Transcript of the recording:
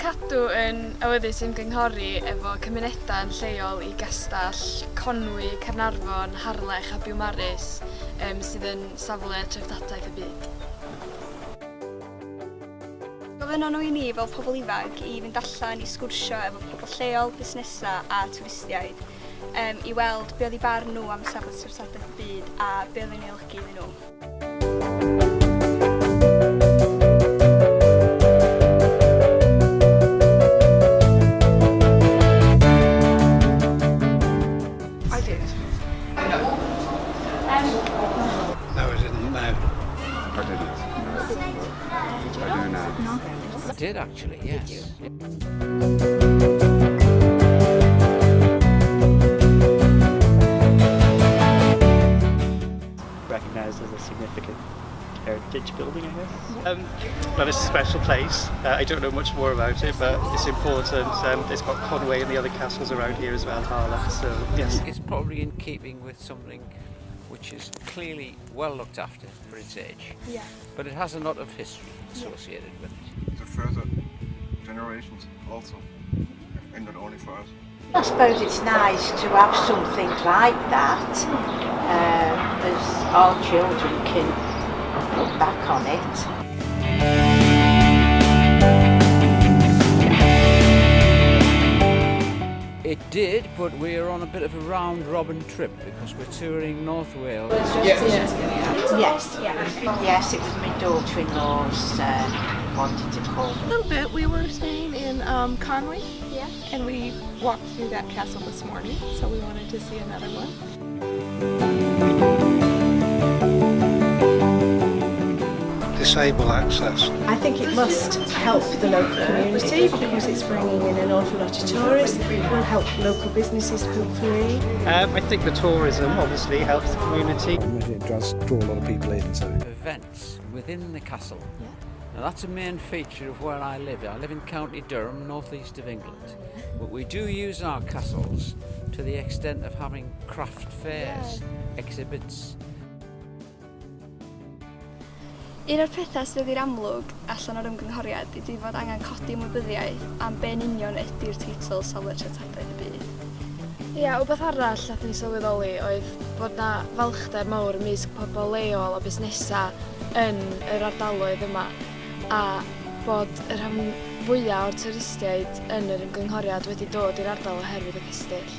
cadw yn awyddus ymgynghori efo cymunedau'n lleol I gastell Conwy, Caernarfon, Harlech a Biwmaris sydd yn safle Treftadaeth y Byd. Gofynnon nhw I ni fel pobl ifanc I fynd allan I sgwrsio efo pobl lleol, busnesau a twristiaid I weld be oedd I barn nhw am safle Treftadaeth y Byd a be oedd yn ei olygu iddyn nhw. No, I didn't know. I didn't. I do now. No. I did actually, yes. Recognised as a significant heritage building, I guess. Well, it's a special place. I don't know much more about it, but it's important. It's got Conway and the other castles around here as well, Harlech, so yes. It's probably in keeping with something which is clearly well looked after for its age, but it has a lot of history associated with it. The further generations also, and not only for us. I suppose it's nice to have something like that, as our children can look back on it. It did, but we're on a bit of a round-robin trip because we're touring North Wales. Yes, it was my daughter-in-law's wanted to come. A little bit. We were staying in Conway, and we walked through that castle this morning, so we wanted to see another one. Disable access. I think it must help the local community because it's bringing in an awful lot of tourists. It will help local businesses, hopefully. I think the tourism obviously helps the community. It does draw a lot of people in, so. Events within the castle. Now that's a main feature of where I live. I live in County Durham, northeast of England. But we do use our castles to the extent of having craft fairs, exhibits. Un o'r pethau sydd i'r amlwg allan o'r ymgynghoriad ydy fod angen codi ymwybyddiaeth am be'n union ydy'r teitl safle Treftadaeth y Byd. Ia, wbeth arall nath ni sylweddoli oedd bod na falchder mawr ymysg pobl leol a busnesau yn yr ardaloedd yma a bod y rhan fwyaf o'r twristiaid yn yr ymgynghoriad wedi dod i'r ardal oherwydd y cestyll.